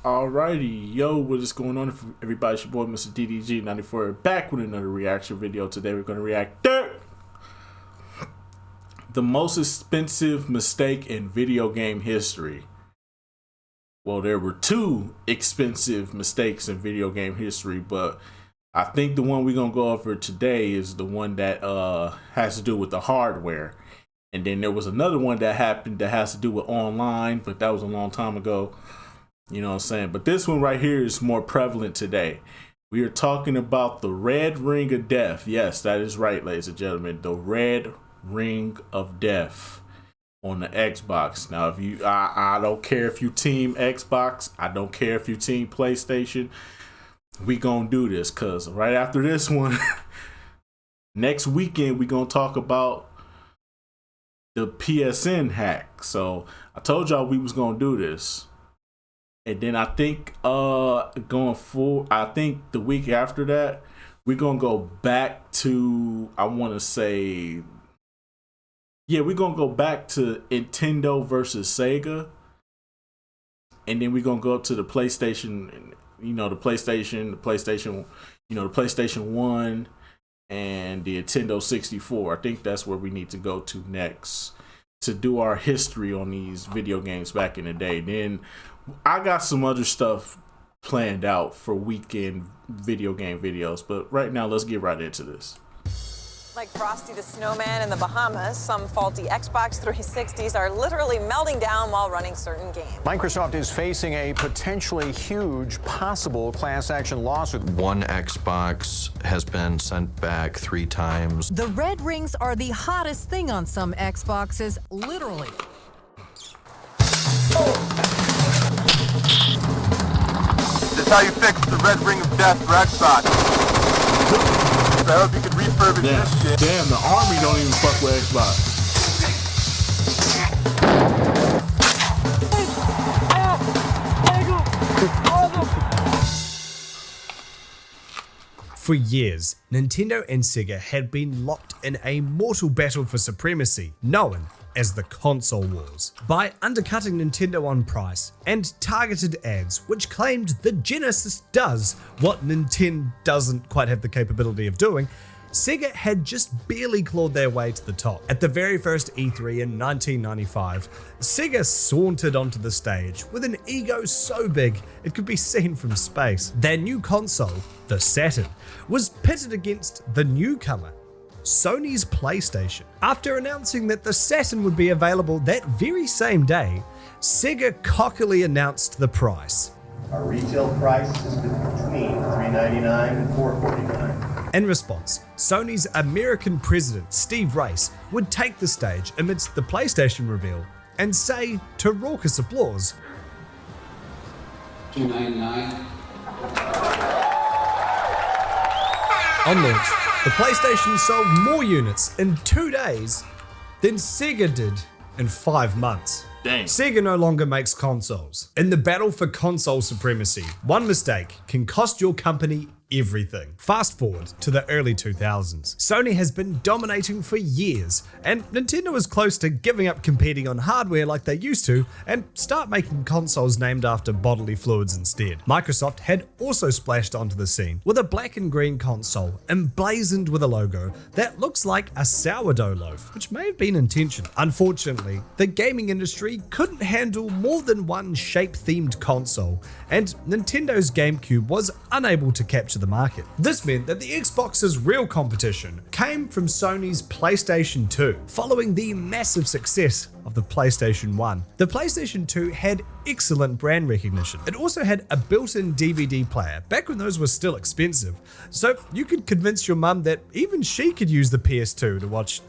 Alrighty, yo, what is going on everybody? It's your boy Mr. DDG94 back with another reaction video. Today we're going to react to the most expensive mistake in video game history. Well, there were two expensive mistakes in video game history, but I think the one we're going to go over today is the one that has to do with the hardware. And then there was another one that happened that has to do with online, but that was a long time ago. You know what I'm saying? But this one right here is more prevalent today. We are talking about the Red Ring of Death. Yes, that is right, ladies and gentlemen. The Red Ring of Death on the Xbox. Now, if you, I don't care if you team Xbox. I don't care if you team PlayStation. We gonna do this, cause right after this one, next weekend we gonna talk about the PSN hack. So I told y'all we was gonna do this. And then I think going forward, I think the week after that, we're going to go back to, I want to say, yeah, we're going to go back to Nintendo versus Sega. And then we're going to go up to the PlayStation, the PlayStation 1 and the Nintendo 64. I think that's where we need to go to next to do our history on these video games back in the day. Then I got some other stuff planned out for weekend video game videos, but right now let's get right into this. Like Frosty the Snowman in the Bahamas, some faulty Xbox 360s are literally melting down while running certain games. Microsoft is facing a potentially huge possible class action lawsuit. One Xbox has been sent back 3 times. The red rings are the hottest thing on some Xboxes, literally. This is how you fix the Red Ring of Death for Xbox. I hope you could refurbish this shit. Damn, the army don't even fuck with Xbox. For years, Nintendo and Sega had been locked in a mortal battle for supremacy, known as the Console Wars. By undercutting Nintendo on price and targeted ads which claimed the Genesis does what Nintendo doesn't quite have the capability of doing, Sega had just barely clawed their way to the top. At the very first E3 in 1995, Sega sauntered onto the stage with an ego so big it could be seen from space. Their new console, the Saturn, was pitted against the newcomer, Sony's PlayStation. After announcing that the Saturn would be available that very same day, Sega cockily announced the price. Our retail price is between $399 and $449. In response, Sony's American president, Steve Race, would take the stage amidst the PlayStation reveal and say to raucous applause, $299. On launch, the PlayStation sold more units in 2 days than Sega did in 5 months. Dang. Sega no longer makes consoles. In the battle for console supremacy, one mistake can cost your company everything. Fast forward to the early 2000s. Sony has been dominating for years, and Nintendo is close to giving up competing on hardware like they used to and start making consoles named after bodily fluids instead. Microsoft had also splashed onto the scene with a black and green console emblazoned with a logo that looks like a sourdough loaf, which may have been intentional. Unfortunately, the gaming industry couldn't handle more than one shape-themed console, and Nintendo's GameCube was unable to capture the market. This meant that the Xbox's real competition came from Sony's PlayStation 2, following the massive success of the PlayStation 1. The PlayStation 2 had excellent brand recognition. It also had a built-in DVD player, back when those were still expensive, so you could convince your mum that even she could use the PS2 to watch,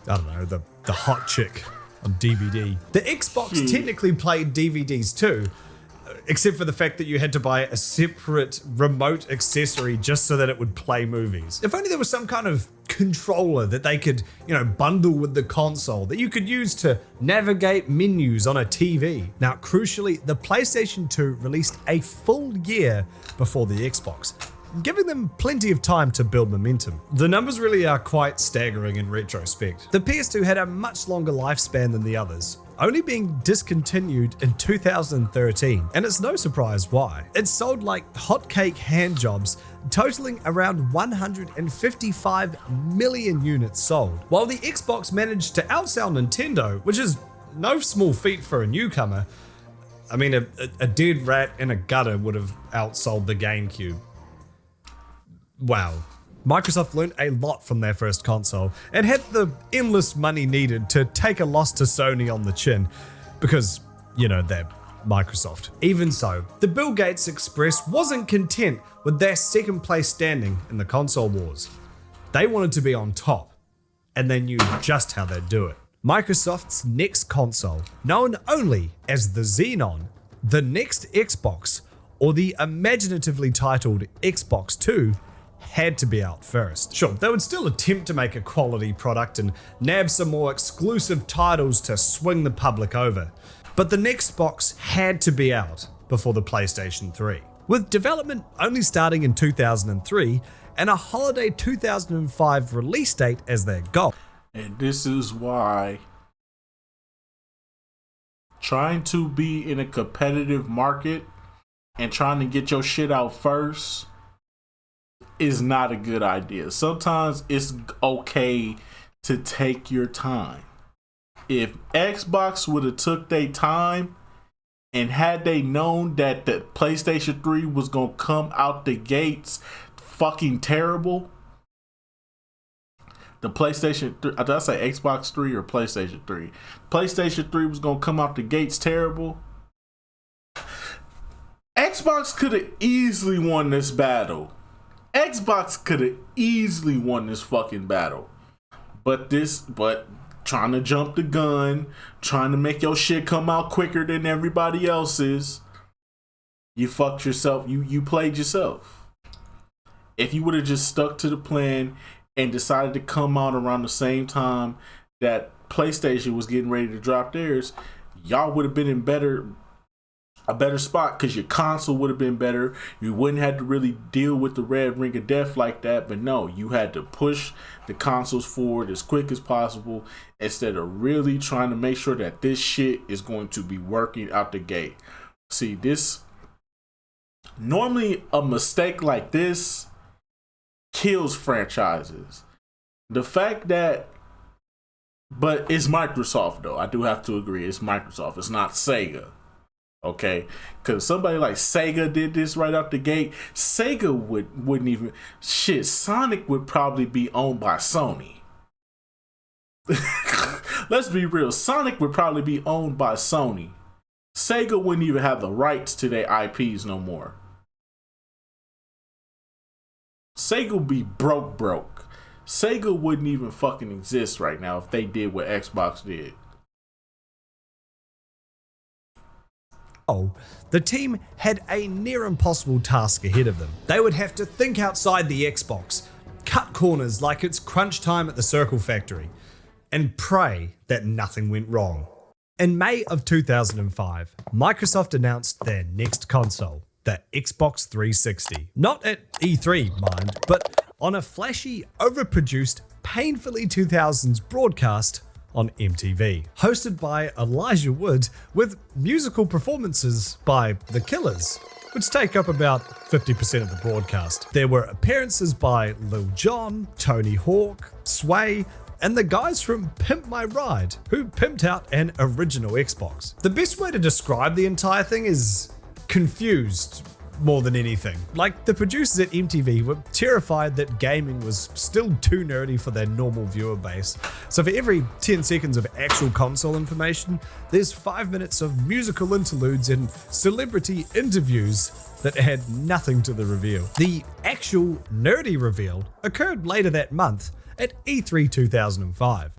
I don't know, the hot chick on DVD. The Xbox technically played DVDs too, except for the fact that you had to buy a separate remote accessory just so that it would play movies. If only there was some kind of controller that they could, bundle with the console that you could use to navigate menus on a TV. Now, crucially, the PlayStation 2 released a full year before the Xbox, giving them plenty of time to build momentum. The numbers really are quite staggering in retrospect. The PS2 had a much longer lifespan than the others, only being discontinued in 2013, and it's no surprise why. It sold like hotcake hand jobs, totaling around 155 million units sold. While the Xbox managed to outsell Nintendo, which is no small feat for a newcomer. I mean, a dead rat in a gutter would have outsold the GameCube. Wow. Microsoft learned a lot from their first console and had the endless money needed to take a loss to Sony on the chin because, you know, they're Microsoft. Even so, the Bill Gates Express wasn't content with their second place standing in the console wars. They wanted to be on top, and they knew just how they'd do it. Microsoft's next console, known only as the Xenon, the next Xbox, or the imaginatively titled Xbox 2, had to be out first. Sure, they would still attempt to make a quality product and nab some more exclusive titles to swing the public over, but the next box had to be out before the PlayStation 3. With development only starting in 2003 and a holiday 2005 release date as their goal. And this is why trying to be in a competitive market and trying to get your shit out first is not a good idea. Sometimes it's okay to take your time. If Xbox would have took their time and had they known that the PlayStation 3 was going to come out the gates fucking terrible, the PlayStation 3, did I say Xbox 3 or PlayStation 3? PlayStation 3 was going to come out the gates terrible. Xbox could have easily won this battle. Xbox could have easily won this fucking battle. But trying to jump the gun, trying to make your shit come out quicker than everybody else's, you fucked yourself. You played yourself. If you would have just stuck to the plan and decided to come out around the same time that PlayStation was getting ready to drop theirs, y'all would have been in a better spot because your console would have been better. You wouldn't have to really deal with the red ring of death like that. But no, you had to push the consoles forward as quick as possible instead of really trying to make sure that this shit is going to be working out the gate. See, normally a mistake like this kills franchises. The fact that, but it's Microsoft though. I do have to agree, it's Microsoft. It's not Sega. Okay, because somebody like Sega did this right out the gate. Sega wouldn't even shit. Sonic would probably be owned by Sony. Let's be real. Sonic would probably be owned by Sony. Sega wouldn't even have the rights to their IPs no more. Sega would be broke. Sega wouldn't even fucking exist right now if they did what Xbox did. The team had a near impossible task ahead of them. They would have to think outside the Xbox, cut corners like it's crunch time at the Circle Factory, and pray that nothing went wrong. In May of 2005, Microsoft announced their next console, the Xbox 360. Not at E3, mind, but on a flashy, overproduced, painfully 2000s broadcast on MTV, hosted by Elijah Wood with musical performances by The Killers, which take up about 50% of the broadcast. There were appearances by Lil Jon, Tony Hawk, Sway, and the guys from Pimp My Ride, who pimped out an original Xbox. The best way to describe the entire thing is confused more than anything. Like, the producers at MTV were terrified that gaming was still too nerdy for their normal viewer base. So for every 10 seconds of actual console information, there's 5 minutes of musical interludes and celebrity interviews that had nothing to the reveal. The actual nerdy reveal occurred later that month at E3 2005.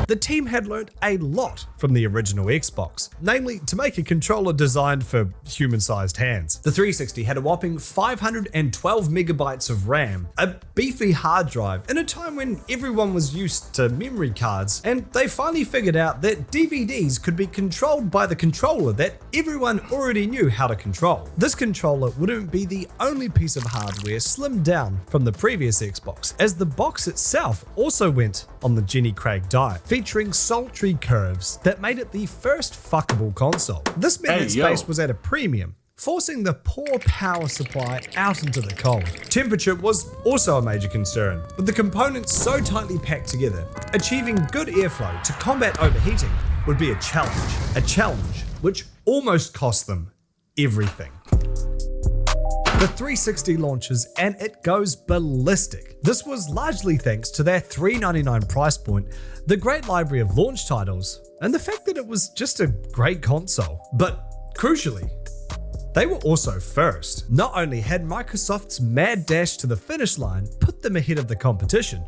The team had learned a lot from the original Xbox, namely to make a controller designed for human-sized hands. The 360 had a whopping 512 megabytes of RAM, a beefy hard drive, in a time when everyone was used to memory cards, and they finally figured out that DVDs could be controlled by the controller that everyone already knew how to control. This controller wouldn't be the only piece of hardware slimmed down from the previous Xbox, as the box itself also went on the Jenny Craig diet, featuring sultry curves that made it the first fuckable console. This meant that space was at a premium, forcing the poor power supply out into the cold. Temperature was also a major concern, with the components so tightly packed together, achieving good airflow to combat overheating would be a challenge which almost cost them everything. The 360 launches and it goes ballistic. This was largely thanks to their $399 price point, the great library of launch titles, and the fact that it was just a great console. But crucially, they were also first. Not only had Microsoft's mad dash to the finish line put them ahead of the competition,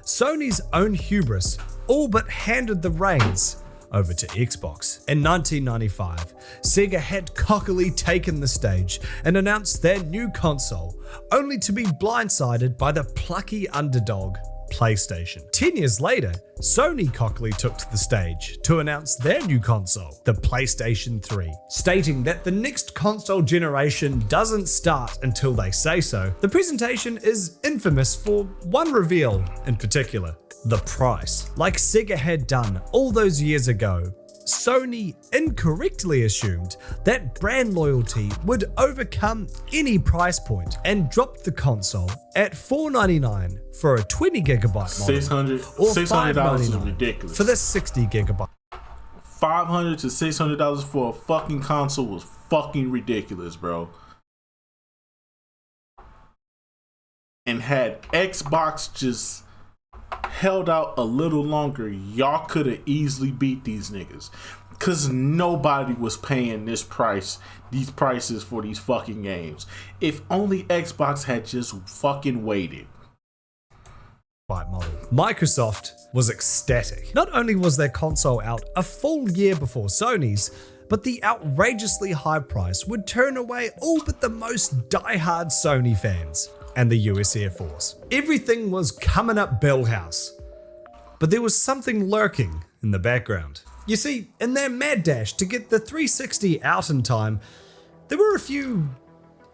Sony's own hubris all but handed the reins over to Xbox. In 1995, Sega had cockily taken the stage and announced their new console, only to be blindsided by the plucky underdog PlayStation. 10 years later, Sony cockily took to the stage to announce their new console, the PlayStation 3, stating that the next console generation doesn't start until they say so. The presentation is infamous for one reveal in particular: the price. Like Sega had done all those years ago, Sony incorrectly assumed that brand loyalty would overcome any price point and dropped the console at $499 for a 20GB model, or $600 is ridiculous. for the 60GB. $500 to $600 for a fucking console was fucking ridiculous, bro. And had Xbox just held out a little longer, y'all could have easily beat these niggas, cause nobody was paying these prices for these fucking games. If only Xbox had just fucking waited. Model. Microsoft was ecstatic. Not only was their console out a full year before Sony's, but the outrageously high price would turn away all but the most diehard Sony fans and the US Air Force. Everything was coming up Bellhouse, but there was something lurking in the background. You see, in their mad dash to get the 360 out in time, there were a few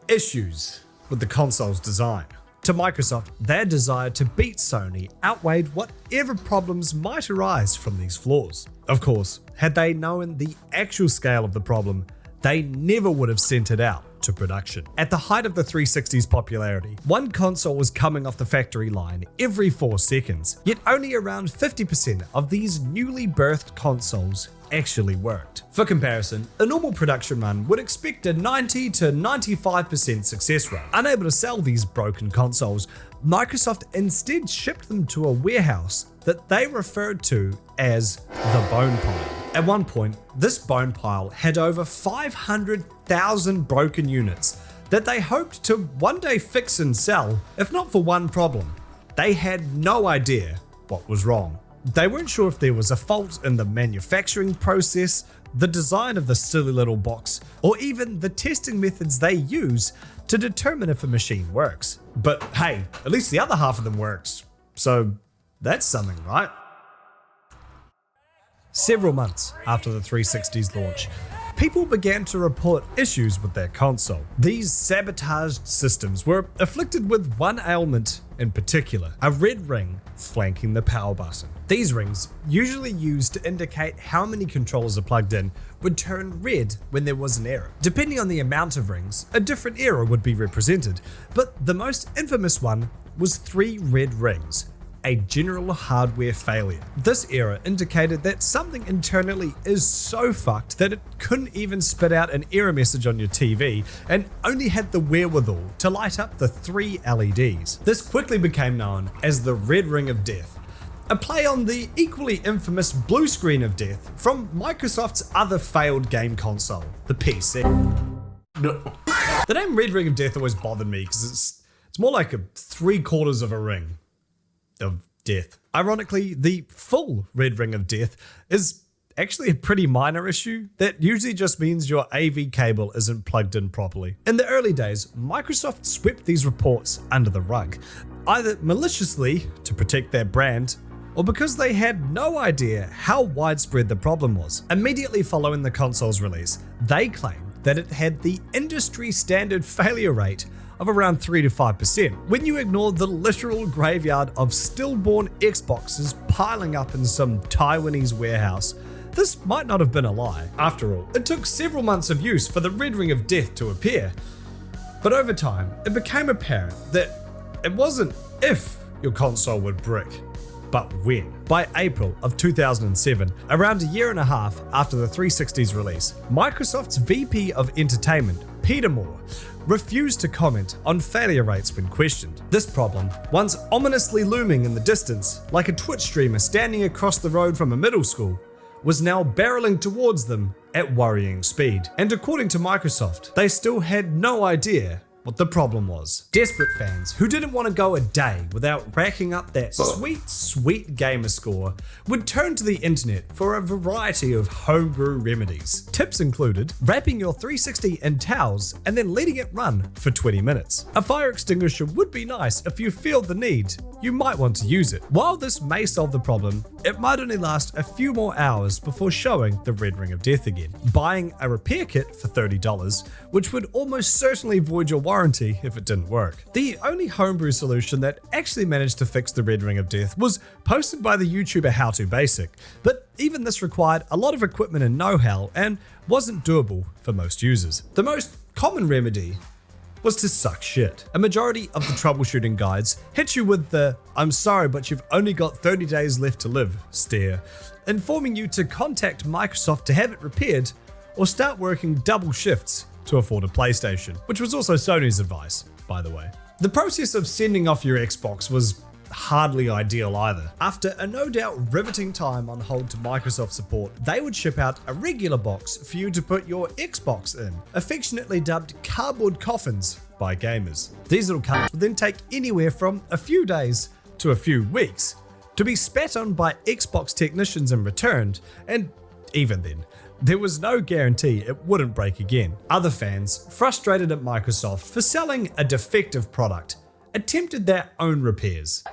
issues with the console's design. To Microsoft, their desire to beat Sony outweighed whatever problems might arise from these flaws. Of course, had they known the actual scale of the problem, they never would have sent it out to production. At the height of the 360's popularity, one console was coming off the factory line every 4 seconds, yet only around 50% of these newly birthed consoles actually worked. For comparison, a normal production run would expect a 90 to 95% success rate. Unable to sell these broken consoles, Microsoft instead shipped them to a warehouse that they referred to as the Bone Pile. At one point, this bone pile had over 500,000 broken units that they hoped to one day fix and sell, if not for one problem. They had no idea what was wrong. They weren't sure if there was a fault in the manufacturing process, the design of the silly little box, or even the testing methods they use to determine if a machine works. But hey, at least the other half of them works. So that's something, right? Several months after the 360's launch, people began to report issues with their console. These sabotaged systems were afflicted with one ailment in particular: a red ring flanking the power button. These rings, usually used to indicate how many controllers are plugged in, would turn red when there was an error. Depending on the amount of rings, a different error would be represented, but the most infamous one was 3 red rings, a general hardware failure. This error indicated that something internally is so fucked that it couldn't even spit out an error message on your TV and only had the wherewithal to light up the 3 LEDs. This quickly became known as the Red Ring of Death, a play on the equally infamous blue screen of death from Microsoft's other failed game console, the PC. No. The name Red Ring of Death always bothered me because it's more like a 3/4 of a ring of death. Ironically, the full Red Ring of Death is actually a pretty minor issue that usually just means your AV cable isn't plugged in properly. In the early days, Microsoft swept these reports under the rug, either maliciously to protect their brand, or because they had no idea how widespread the problem was. Immediately following the console's release, they claimed that it had the industry standard failure rate of around 3 to 5% when you ignore the literal graveyard of stillborn Xboxes piling up in some Taiwanese warehouse. This might not have been a lie. After all, it took several months of use for the Red Ring of Death to appear. But over time, it became apparent that it wasn't if your console would brick, but when. By April of 2007, around a year and a half after the 360's release, Microsoft's VP of Entertainment, Peter Moore, refused to comment on failure rates when questioned. This problem, once ominously looming in the distance, like a Twitch streamer standing across the road from a middle school, was now barreling towards them at worrying speed. And according to Microsoft, they still had no idea what the problem was. Desperate fans who didn't want to go a day without racking up that sweet gamer score would turn to the internet for a variety of homebrew remedies. Tips included wrapping your 360 in towels and then letting it run for 20 minutes. A fire extinguisher would be nice if you feel the need. You might want to use it. While this may solve the problem, it might only last a few more hours before showing the Red Ring of Death again. Buying a repair kit for $30, which would almost certainly void your warranty if it didn't work. The only homebrew solution that actually managed to fix the Red Ring of Death was posted by the YouTuber HowToBasic, but even this required a lot of equipment and know-how and wasn't doable for most users. The most common remedy was to suck shit. A majority of the troubleshooting guides hit you with the "I'm sorry, but you've only got 30 days left to live" stare, informing you to contact Microsoft to have it repaired or start working double shifts to afford a PlayStation, which was also Sony's advice, by the way. The process of sending off your Xbox was hardly ideal either. After a no doubt riveting time on hold to Microsoft support, they would ship out a regular box for you to put your Xbox in, affectionately dubbed cardboard coffins by gamers. These little cards would then take anywhere from a few days to a few weeks to be spat on by Xbox technicians and returned, and even then, there was no guarantee it wouldn't break again. Other fans, frustrated at Microsoft for selling a defective product, attempted their own repairs.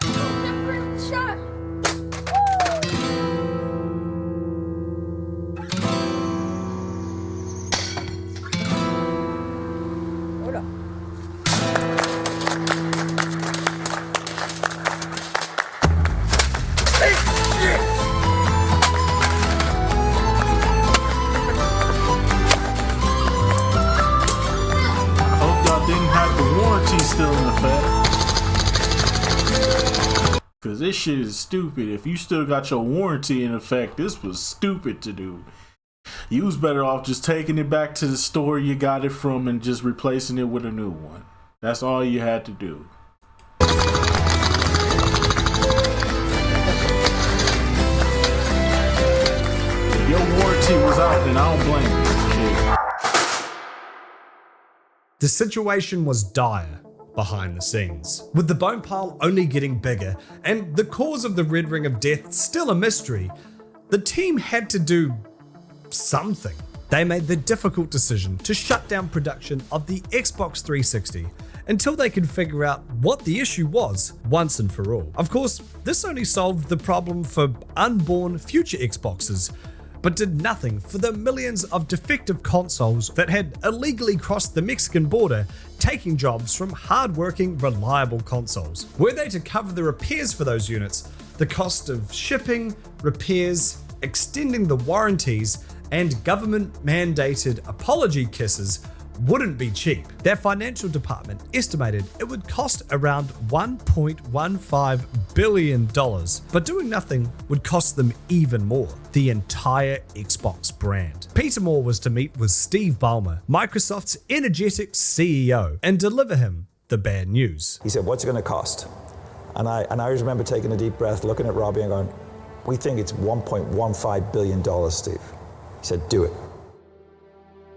Still in effect, because this shit is stupid. If you still got your warranty in effect, this was stupid to do. You was better off just taking it back to the store you got it from and just replacing it with a new one. That's all you had to do. If your warranty was out, then I don't blame you. Shit. The situation was dire behind the scenes, with the bone pile only getting bigger and the cause of the Red Ring of Death still a mystery. The team had to do something. They made the difficult decision to shut down production of the Xbox 360 until they could figure out what the issue was once and for all. Of course, this only solved the problem for unborn future Xboxes, but did nothing for the millions of defective consoles that had illegally crossed the Mexican border, taking jobs from hard-working, reliable consoles. Were they to cover the repairs for those units, the cost of shipping, repairs, extending the warranties, and government-mandated apology kisses wouldn't be cheap. Their financial department estimated it would cost around $1.15 billion, but doing nothing would cost them even more, the entire Xbox brand. Peter Moore was to meet with Steve Ballmer, Microsoft's energetic CEO, and deliver him the bad news. He said, "What's it going to cost?" And I always remember taking a deep breath, looking at Robbie and going, "We think it's $1.15 billion, Steve." He said, "Do it."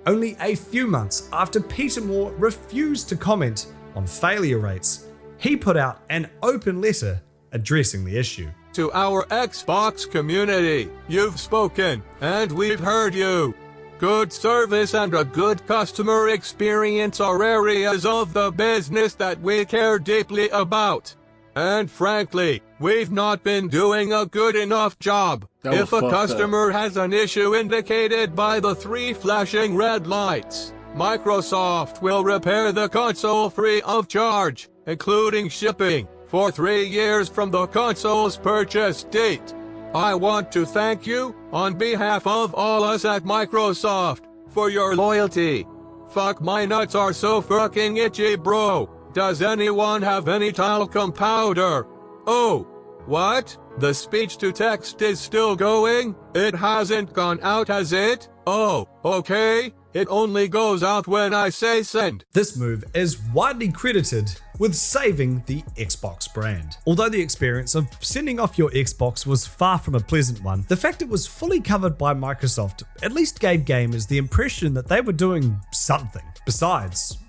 Only a few months after Peter Moore refused to comment on failure rates, he put out an open letter addressing the issue. To our Xbox community, you've spoken, and we've heard you. Good service and a good customer experience are areas of the business that we care deeply about. And frankly, we've not been doing a good enough job. If a customer has an issue indicated by the 3 flashing red lights, Microsoft will repair the console free of charge, including shipping, for 3 years from the console's purchase date. I want to thank you, on behalf of all us at Microsoft, for your loyalty. Fuck, my nuts are so fucking itchy, bro. Does anyone have any talcum powder? Oh, what? The speech-to-text is still going? It hasn't gone out, has it? Oh, okay. It only goes out when I say send. This move is widely credited with saving the Xbox brand. Although the experience of sending off your Xbox was far from a pleasant one, the fact it was fully covered by Microsoft at least gave gamers the impression that they were doing something. Besides,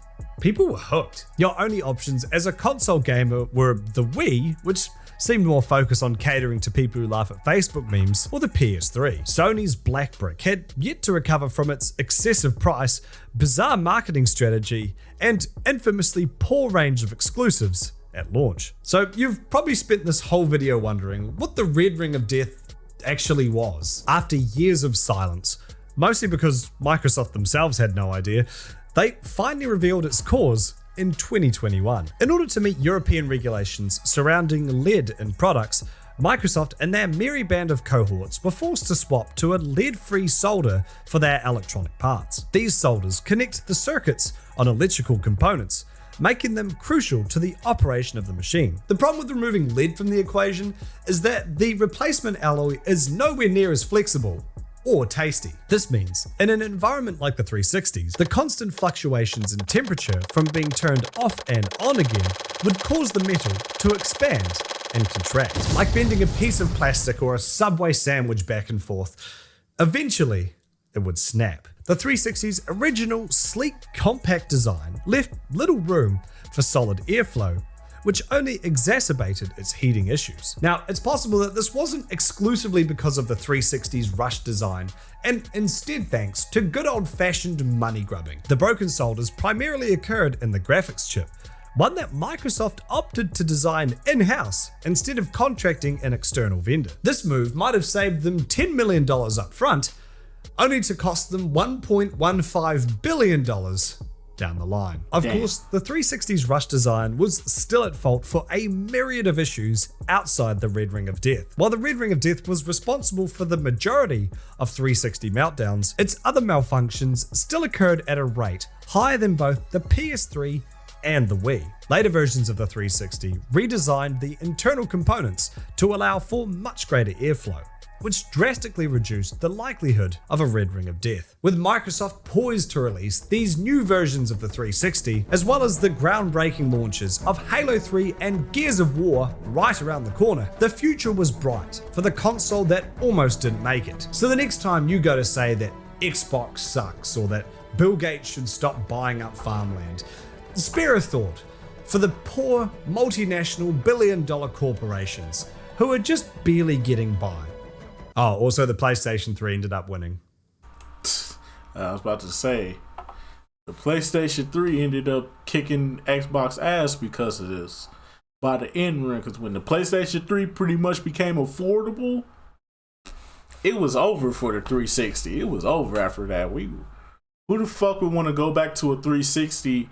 people were hooked. Your only options as a console gamer were the Wii, which seemed more focused on catering to people who laugh at Facebook memes, or the PS3. Sony's Black Brick had yet to recover from its excessive price, bizarre marketing strategy, and infamously poor range of exclusives at launch. So you've probably spent this whole video wondering what the Red Ring of Death actually was. After years of silence, mostly because Microsoft themselves had no idea, they finally revealed its cause in 2021. In order to meet European regulations surrounding lead in products, Microsoft and their merry band of cohorts were forced to swap to a lead-free solder for their electronic parts. These solders connect the circuits on electrical components, making them crucial to the operation of the machine. The problem with removing lead from the equation is that the replacement alloy is nowhere near as flexible or tasty. This means, in an environment like the 360s, the constant fluctuations in temperature from being turned off and on again would cause the metal to expand and contract. Like bending a piece of plastic or a Subway sandwich back and forth, eventually it would snap. The 360's original sleek, compact design left little room for solid airflow, which only exacerbated its heating issues. Now, it's possible that this wasn't exclusively because of the 360's rushed design, and instead thanks to good old-fashioned money grubbing. The broken solders primarily occurred in the graphics chip, one that Microsoft opted to design in-house instead of contracting an external vendor. This move might have saved them $10 million up front, only to cost them $1.15 billion down the line. Of course, the 360's rush design was still at fault for a myriad of issues outside the Red Ring of Death. While the Red Ring of Death was responsible for the majority of 360 meltdowns, its other malfunctions still occurred at a rate higher than both the PS3 and the Wii. Later versions of the 360 redesigned the internal components to allow for much greater airflow, which drastically reduced the likelihood of a Red Ring of Death. With Microsoft poised to release these new versions of the 360, as well as the groundbreaking launches of Halo 3 and Gears of War right around the corner, the future was bright for the console that almost didn't make it. So the next time you go to say that Xbox sucks or that Bill Gates should stop buying up farmland, spare a thought for the poor multinational billion-dollar corporations who are just barely getting by. Oh, also the PlayStation 3 ended up winning. I was about to say, the PlayStation 3 ended up kicking Xbox ass because of this. By the end run, because when the PlayStation 3 pretty much became affordable, it was over for the 360. It was over after that. Who the fuck would want to go back to a 360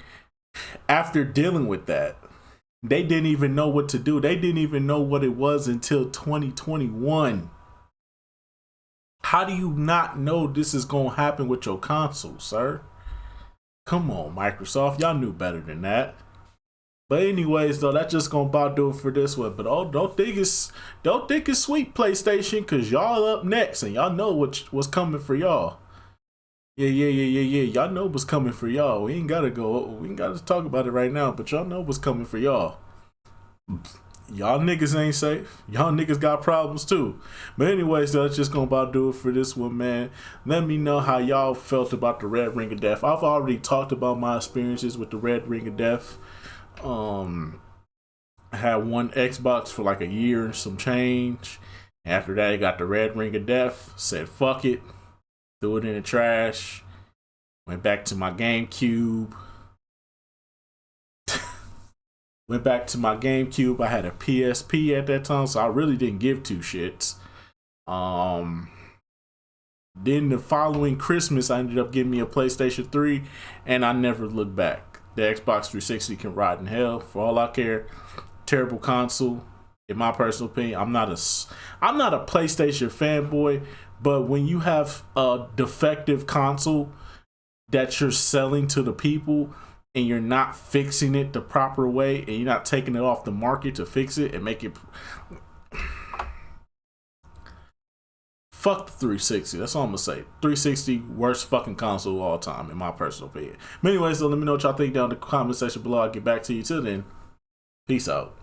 after dealing with that? They didn't even know what to do. They didn't even know what it was until 2021. How do you not know this is going to happen with your console, sir? Come on, Microsoft. Y'all knew better than that. But anyways, though, that's just going to about do it for this one. But don't think it's sweet, PlayStation, because y'all up next and y'all know what's coming for y'all. Yeah. Y'all know what's coming for y'all. We ain't got to talk about it right now, but y'all know what's coming for y'all. Y'all niggas ain't safe. Y'all niggas got problems too. But anyways, that's just gonna about do it for this one, man. Let me know how y'all felt about the Red Ring of Death. I've already talked about my experiences with the Red Ring of Death. I had one Xbox for like a year and some change. After that, I got the Red Ring of Death. Said fuck it. Threw it in the trash. Went back to my GameCube. Went back to my GameCube. I had a PSP at that time, so I really didn't give two shits. Then the following Christmas, I ended up getting me a PlayStation 3, and I never looked back. The Xbox 360 can rot in hell for all I care. Terrible console, in my personal opinion. I'm not a PlayStation fanboy, but when you have a defective console that you're selling to the people and you're not fixing it the proper way and you're not taking it off the market to fix it and make it... Fuck the 360. That's all I'm gonna say. 360, worst fucking console of all time, in my personal opinion. But anyway, so let me know what y'all think down in the comment section below. I'll get back to you. Till then, peace out.